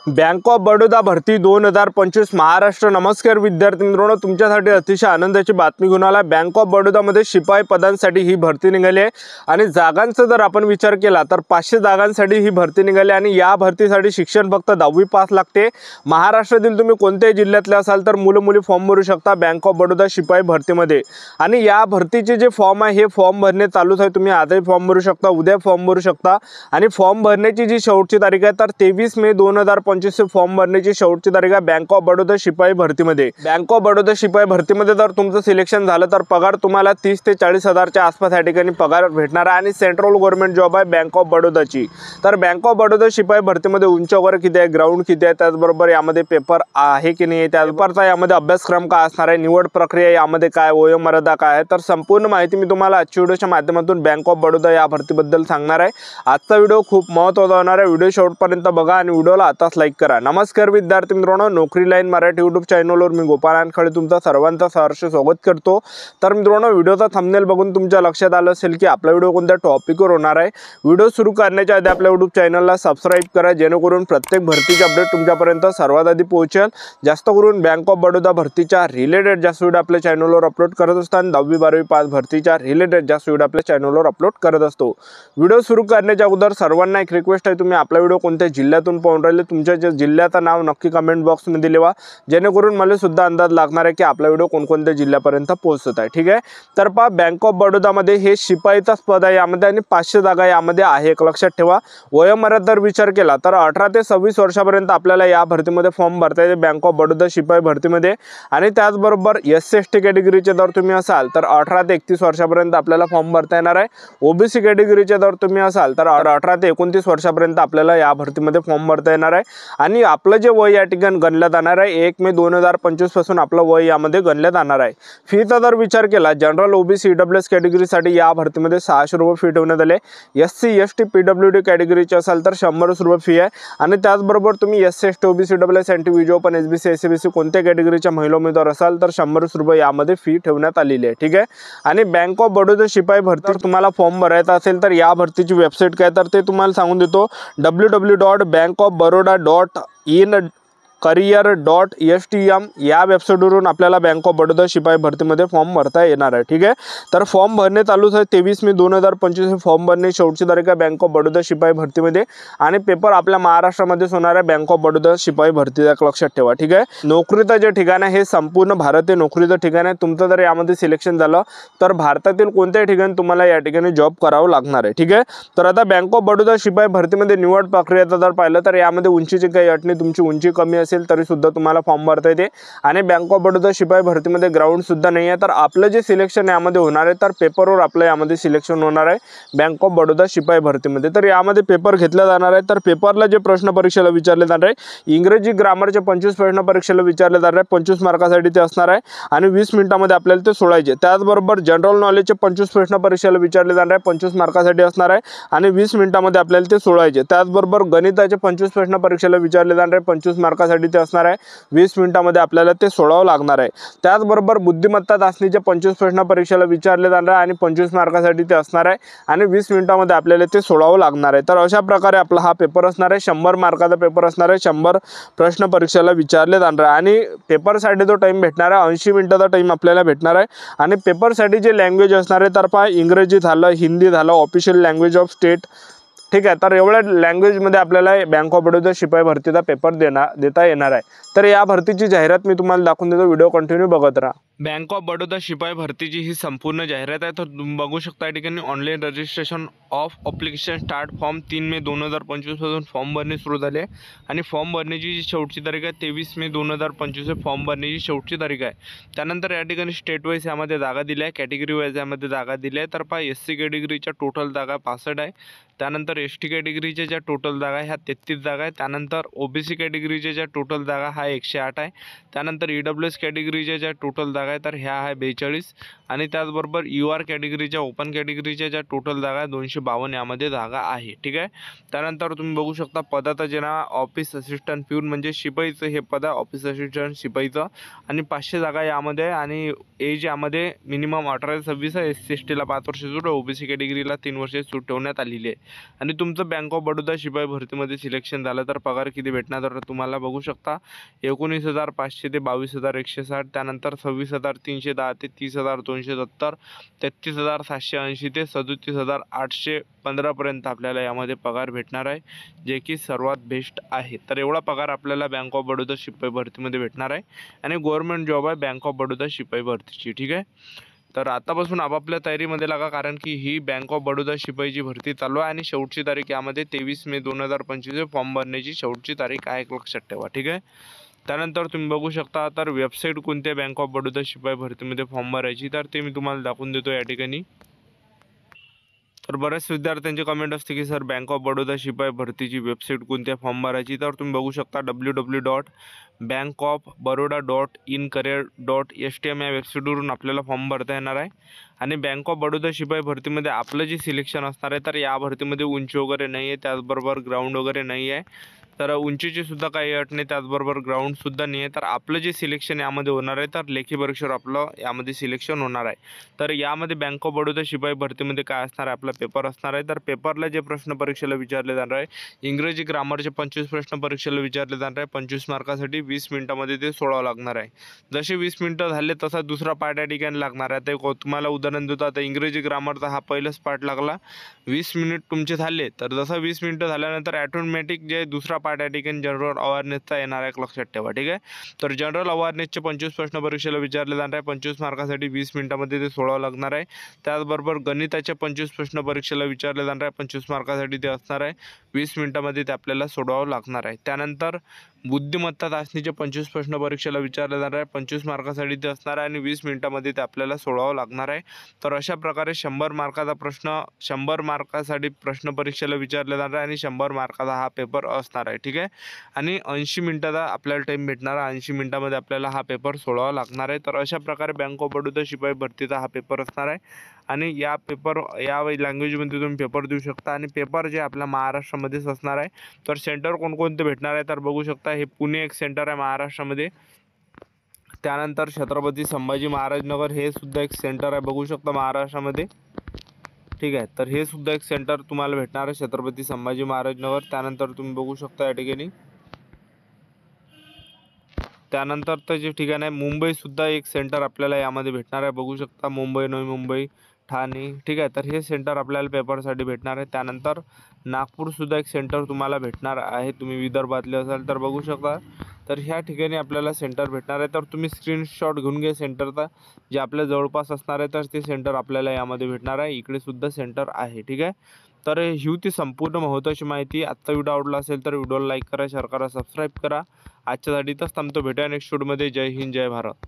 Bank of Baroda भरती 2025 महाराष्ट्र। नमस्कार विद्यार्थी मित्रांनो, तुमच्यासाठी अतिशय आनंदाची बातमी घेऊन आला। बँक ऑफ बडोदामध्ये शिपाई पदांसाठी ही भरती निघाली आहे आणि जागांचा जर आपण विचार केला तर 500 जागांसाठी ही भरती निघाली आणि या भरतीसाठी शिक्षण फक्त 10वी पास लागते। महाराष्ट्रातील तुम्ही कोणत्याही जिल्ह्यातले असाल तर मुलं-मुली फॉर्म भरू शकता बँक ऑफ बडोदा शिपाई भरतीमध्ये। आणि या भरतीचे जे फॉर्म आहे हे फॉर्म भरणे चालूच आहे। तुम्ही आजही फॉर्म भरू शकता, उद्या फॉर्म भरू शकता आणि फॉर्म भरण्याची जी शेवटची तारीख आहे तर 23 मे 2025 फॉर्म भरण्याची शेवटची तारीख आहे बँक ऑफ बडोदा शिपाई भरतीमध्ये। बँक ऑफ बडोदा शिपाई भरतीमध्ये जर तुमचं सिलेक्शन झालं तर पगार तुम्हाला 30 ते 40 हजारच्या आसपास या ठिकाणी पगार भेटणार आहे आणि सेंट्रल गव्हर्नमेंट जॉब आहे बँक ऑफ बडोदाची। तर बँक ऑफ बडोदा शिपाई भरतीमध्ये उंची वगैरे किती आहे, ग्राउंड किती आहे, त्याचबरोबर यामध्ये पेपर आहे की नाही, त्या पेपरचा यामध्ये अभ्यासक्रम काय असणार आहे, निवड प्रक्रिया यामध्ये काय, वयोमर्यादा काय आहे, तर संपूर्ण माहिती मी तुम्हाला आजच्या व्हिडिओच्या माध्यमातून बँक ऑफ बडोदा या भरतीबद्दल सांगणार आहे। आजचा व्हिडिओ खूप महत्त्वाचा होणार आहे। व्हिडिओ शेवटपर्यंत बघा आणि व्हिडिओला आताच लाईक करा। नमस्कार विद्यार्थी मित्रांनो, नोकरी लाईन मराठी यूट्यूब चॅनलवर मी गोपाल आणखळे तुमचं सर्वांचं सहर्ष स्वागत करतो। तर मित्रांनो, व्हिडिओचा थंबनेल बघून तुमच्या लक्षात आलं असेल की आपला व्हिडिओ कोणत्या टॉपिकवर होणार आहे। व्हिडिओ सुरू करण्याच्या आधी आपल्या यूट्यूब चॅनलला सबस्क्राइब करा जेणेकरून प्रत्येक भरतीचे अपडेट तुमच्यापर्यंत सर्वात आधी पोहोचेल। जास्त करून बँक ऑफ बडोदा भरतीच्या रिलेटेड जास्त व्हिडिओ आपल्या चॅनलवर अपलोड करत असताना 10वी 12वी पास भरतीच्या रिलेटेड जास्त व्हिडिओ आपल्या चॅनलवर अपलोड करत असतो। व्हिडिओ सुरू करण्याच्या अगोदर सर्वांना एक रिक्वेस्ट आहे, तुम्ही आपला व्हिडिओ कोणत्या जिल्ह्यातून पाहून राहिले तुमच्या जिल्ह्याचं नाव नक्की कमेंट बॉक्समध्ये लिहा जेणेकरून मला सुद्धा अंदाज लागणार आहे की आपला व्हिडिओ कोणकोणत्या जिल्ह्यापर्यंत पोहोचत आहे। ठीक आहे, तर पहा बँक ऑफ बडोदामध्ये हे शिपाईचाच पद आहे यामध्ये आणि 500 जागा यामध्ये आहे। एक लक्षात ठेवा, वयोमर्यादा जर विचार केला तर 18 ते 26 वर्षापर्यंत आपल्याला या भरतीमध्ये फॉर्म भरता येते बँक ऑफ बडोदा शिपाई भरतीमध्ये। आणि त्याचबरोबर SC/ST कॅटेगरीचे जर तुम्ही असाल तर 18 ते 31 वर्षापर्यंत आपल्याला फॉर्म भरता येणार आहे। OBC कॅटेगरीचे जर तुम्ही असाल तर 18 ते 29 वर्षापर्यंत आपल्याला या भरतीमध्ये फॉर्म भरता येणार आहे। आणि आपलं जे वय या ठिकाणी गणलं जाणार आहे 1 मे 2025 पासून आपलं वय यामध्ये गणलं जाणार आहे। फीचा जर विचार केला जनरल OBC EWS कॅटेगरीसाठी या भरतीमध्ये 600 रुपये फी ठेवण्यात आले। SC/ST PWD कॅटेगरीचे असाल तर 100 रुपये फी आहे। आणि त्याचबरोबर तुम्ही SC/ST OBC EWS NT open SBC SCBC कोणत्या कॅटेगरीच्या महिला उमेदवार असाल तर 100 रुपये यामध्ये फी ठेवण्यात आलेली आहे। ठीक आहे, आणि बँक ऑफ बडोदा शिपाई भरती तुम्हाला फॉर्म भरायचा असेल तर या भरतीची वेबसाईट काय तर ते तुम्हाला सांगून देतो, www.bankofbaroda.in career.stm या वेबसाईटवरून आपल्याला बँक ऑफ बडोदा शिपाई भरतीमध्ये फॉर्म भरता येणार आहे। ठीक आहे, तर फॉर्म भरणे चालूच आहे। 23 मे 2025 फॉर्म भरणे शेवटची तारीख आहे बँक ऑफ बडोदा शिपाई भरतीमध्ये आणि पेपर आपल्या महाराष्ट्रामध्येच होणार आहे बँक ऑफ बडोदा शिपाई भरतीचा, लक्षात ठेवा। ठीक आहे, नोकरीचं जे ठिकाण आहे हे संपूर्ण भारत हे नोकरीचं ठिकाण आहे। तुमचं जर यामध्ये सिलेक्शन झालं तर भारतातील कोणत्याही ठिकाणी तुम्हाला या ठिकाणी जॉब करावं लागणार आहे। ठीक आहे, तर आता बँक ऑफ बडोदा शिपाई भरतीमध्ये निवड प्रक्रियेचा जर पाहिलं तर यामध्ये उंचीची काही अट नाही, तुमची उंची कमी असेल तरी सुद्धा तुम्हाला फॉर्म भरता येते। आणि बँक ऑफ बडोदा शिपाई भरतीमध्ये ग्राउंड सुद्धा नाही आहे। तर आपलं जे सिलेक्शन यामध्ये होणार आहे तर पेपरवर आपलं यामध्ये सिलेक्शन होणार आहे बँक ऑफ बडोदा शिपाई भरतीमध्ये। तर यामध्ये पेपर घेतला जाणार आहे। तर पेपरला जे प्रश्न परीक्षेला विचारले जाणार आहे इंग्रजी ग्रामरचे 25 प्रश्न परीक्षेला विचारले जाणार आहे, 25 मार्कासाठी ते असणार आहे आणि 20 मिनिटांमध्ये आपल्याला ते सोडायचे। त्याचबरोबर जनरल नॉलेजचे 25 प्रश्न परीक्षेला विचारले जाणार आहे, 25 मार्कासाठी असणार आहे आणि 20 मिनिटांमध्ये आपल्याला ते सोडायचे। त्याचबरोबर गणिताचे 25 प्रश्न परीक्षेला विचारले जाणार आहे, 25 मार्कासाठी ते असणार आहे, 20 मिनिटांमध्ये आपल्याला ते सोडावं लागणार आहे। त्याचबरोबर बुद्धिमत्ता चाचणीचे 25 प्रश्न परीक्षेला विचारले जाणार आहे आणि 25 मार्कासाठी ते असणार आहे आणि 20 मिनिटांमध्ये आपल्याला ते सोडावं लागणार आहे। तर अशा प्रकारे आपला हा पेपर असणार आहे। 100 मार्काचा पेपर असणार आहे, 100 प्रश्न परीक्षेला विचारले जाणार आहे आणि पेपरसाठी जो टाइम भेटणार आहे 80 मिनिटाचा टाइम आपल्याला भेटणार आहे। आणि पेपरसाठी जे लँग्वेज असणार आहे तर पहा इंग्रजी झालं, हिंदी झालं, ऑफिशियल लँग्वेज ऑफ स्टेट। ठीक आहे, तर एवढ्या लँग्वेजमध्ये आपल्याला बँक ऑफ बडोदा शिपाई भरतीचा पेपर देता येणार आहे। तर या भरतीची जाहिरात मी तुम्हाला दाखवून देतो, व्हिडिओ कंटिन्यू बघत राहा। बँक ऑफ बडोदा शिपाई भरतीची ही संपूर्ण जाहिरात आहे। तर तुम्ही बघू शकता या ठिकाणी online registration of application start form 3 मे 2025 पासून फॉर्म भरणे सुरू झाले आणि फॉर्म भरण्याची जी शेवटची तारीख आहे 23 मे 2025 फॉर्म भरण्याची शेवटची तारीख आहे। त्यानंतर या ठिकाणी स्टेट वाईज यामध्ये जागा दिल्या आहे, कॅटेगरी वाईज यामध्ये जागा दिल्या आहे। तर पहा SC कॅटेगरीच्या टोटल जागा 65 आहे। त्यानंतर ST कॅटेगरीच्या ज्या टोटल जागा ह्या 33 जागा आहे। त्यानंतर OBC कॅटेगरीच्या ज्या टोटल जागा हा 108 आहे। त्यानंतर EWS कॅटेगरीच्या ज्या टोटल जागा जागा आहे तर ह्या आहे 42 आणि त्याचबरोबर UR कॅटेगरीच्या ओपन कॅटेगरीच्या ज्या टोटल जागा आहे 252 यामध्ये जागा आहे. ठीक आहे. त्यानंतर तुम्ही बघू शकता पदाचं जे नाव ऑफिस असिस्टंट प्यून म्हणजे शिपाईचं हे पद आहे, ऑफिस असिस्टंट शिपाईचं, आणि 500 जागा यामध्ये आहे. आणि एज यामध्ये मिनिमम 18 ते 26 आहे. SC STला 5 वर्ष सूट, OBC कॅटेगरीला 3 वर्षे सूट ठेवण्यात आलेली आहे. आणि तुमचं बँक ऑफ बडोदा शिपाई भरतीमध्ये सिलेक्शन झालं तर पगार किती भेटणार तर तुम्हाला बघू शकता 19,500 ते 22,160, त्यानंतर 26,310 ते 30,270, 33,780 ते 37,815 पर्यंत आपल्याला यामध्ये पगार भेटणार आहे, जे की सर्वात बेस्ट आहे. तर एवढा पगार आपल्याला बँक ऑफ बडोदा शिपाई भरतीमध्ये भेटणार आहे आणि गव्हर्नमेंट जॉब आहे बँक ऑफ बडोदा शिपाई भरतीची. ठीक आहे. तर आतापासून आपापल्या तयारीमध्ये लागा, कारण की ही बँक ऑफ बडोदा शिपाईची भरती चालू आहे आणि शेवटची तारीख यामध्ये 23 मे 2025 फॉर्म भरण्याची शेवटची तारीख आहे, लक्षात ठेवा. ठीक आहे. त्यानंतर तुम्ही बघू शकता तर वेबसाईट कोणत्या बँक ऑफ बडोदा शिपाई भरतीमध्ये फॉर्म भरायची तर ते मी तुम्हाला दाखवून देतो या ठिकाणी. तर बऱ्याच विद्यार्थ्यांचे कमेंट असते की सर बँक ऑफ बडोदा शिपाई भरतीची वेबसाईट कोणत्या फॉर्म भरायची तर तुम्ही बघू शकता www.bankofbaroda.in-career.htm या वेबसाईटवरून आपल्याला फॉर्म भरता येणार आहे. आणि बँक ऑफ बडोदा शिपाई भरतीमध्ये आपलं जे सिलेक्शन असणार आहे तर या भरतीमध्ये उंची वगैरे नाही आहे, त्याचबरोबर ग्राउंड वगैरे नाही आहे, तर उंचीची सुद्धा काही अट नाही, त्याचबरोबर ग्राउंडसुद्धा नाही आहे. तर आपलं जे सिलेक्शन यामध्ये होणार आहे तर लेखी परीक्षेवर आपलं यामध्ये सिलेक्शन होणार आहे. तर यामध्ये बँक ऑफ बडोदा शिपाई भरतीमध्ये काय असणार आहे, आपला पेपर असणार आहे. तर पेपरला जे प्रश्न परीक्षेला विचारले जाणार आहे, इंग्रजी ग्रामरचे 25 प्रश्न परीक्षेला विचारले जाणार आहे. 25 मार्कासाठी 20 मिनिटामध्ये ते सोडावं लागणार आहे. जसे 20 मिनिटं झाले तसा दुसरा पार्ट या ठिकाणी लागणार आहे. ते तुम्हाला उदाहरण देतो. आता इंग्रजी ग्रामरचा हा पहिलाच पार्ट लागला, 20 मिनिट तुमचे झाले, तर जसं 20 मिनिटं झाल्यानंतर ॲटोमॅटिक जे दुसरा पार्ट या ठिकाणी जनरल अवेअरनेसचा येणार आहे, लक्षात ठेवा. ठीक आहे. तर जनरल अवेअरनेसचे 25 प्रश्न परीक्षेला विचारले जाणार आहे. 25 मार्कासाठी 20 मिनिटामध्ये ते सोडावं लागणार आहे. त्याचबरोबर गणिताचे 25 प्रश्न परीक्षेला विचारले जाणार आहे. 25 मार्कासाठी ते असणार आहे. 20 मिनिटामध्ये ते आपल्याला सोडवावं लागणार आहे. त्यानंतर बुद्धिमत्ता चाचणीचे 25 प्रश्न परीक्षेला विचारले जाणार आहे. 25 मार्कासाठी ते असणार आहे आणि 20 मिनिटामध्ये ते आपल्याला सोडवावं लागणार आहे. तर अशा प्रकारे 100 मार्काचा प्रश्न 100 मार्कासाठी प्रश्न परीक्षेला विचारले जाणार आहे आणि 100 मार्काचा हा पेपर असणार आहे. ठीक आहे. आणि 80 मिनिटाचा आपल्याला टाईम भेटणार आहे. 80 मिनिटामध्ये आपल्याला हा पेपर सोडवावा लागणार आहे. तर अशा प्रकारे बँक ऑफ बडोदा शिपाई भरतीचा हा पेपर असणार आहे आणि या लँग्वेजमध्ये तुम्ही पेपर देऊ शकता. आणि पेपर जे आपल्या महाराष्ट्रामध्येच असणार आहे. तर सेंटर कोणकोणते भेटणार आहे तर बघू शकता. हे पुणे एक सेंटर आहे महाराष्ट्रामध्ये, त्यानंतर छत्रपती संभाजी महाराज नगर हे सुद्धा एक सेंटर आहे, बघू शकता महाराष्ट्रामध्ये. ठीक आहे. तर हे सुद्धा एक सेंटर तुम्हाला भेटणार आहे, छत्रपती संभाजी महाराज नगर. त्यानंतर तुम्ही बघू शकता या ठिकाणी, त्यानंतर जे ठिकाण आहे मुंबईसुद्धा एक सेंटर आपल्याला यामध्ये भेटणार आहे, बघू शकता. मुंबई, नवी मुंबई, ठाणे. ठीक आहे. तर हे सेंटर आपल्याला पेपरसाठी भेटणार आहे. त्यानंतर नागपूरसुद्धा एक सेंटर तुम्हाला भेटणार आहे, तुम्ही विदर्भातले असाल तर बघू शकता. तर ह्या ठिकाणी आपल्याला सेंटर भेटणार आहे. तर तुम्ही स्क्रीनशॉट घेऊन घ्या सेंटरचा, जे आपल्या जवळपास असणार आहे तर ते सेंटर आपल्याला यामध्ये भेटणार आहे. इकडे सुद्धा सेंटर आहे. ठीक आहे. तर ही होती संपूर्ण महत्त्वाची माहिती. आजचा व्हिडिओ आवडला असेल तर व्हिडिओला लाईक करा, शेअर करा, सबस्क्राईब करा. आजच्यासाठी तर थांबतो. भेटूया नेक्स्ट व्हिडिओमध्ये. जय हिंद, जय भारत.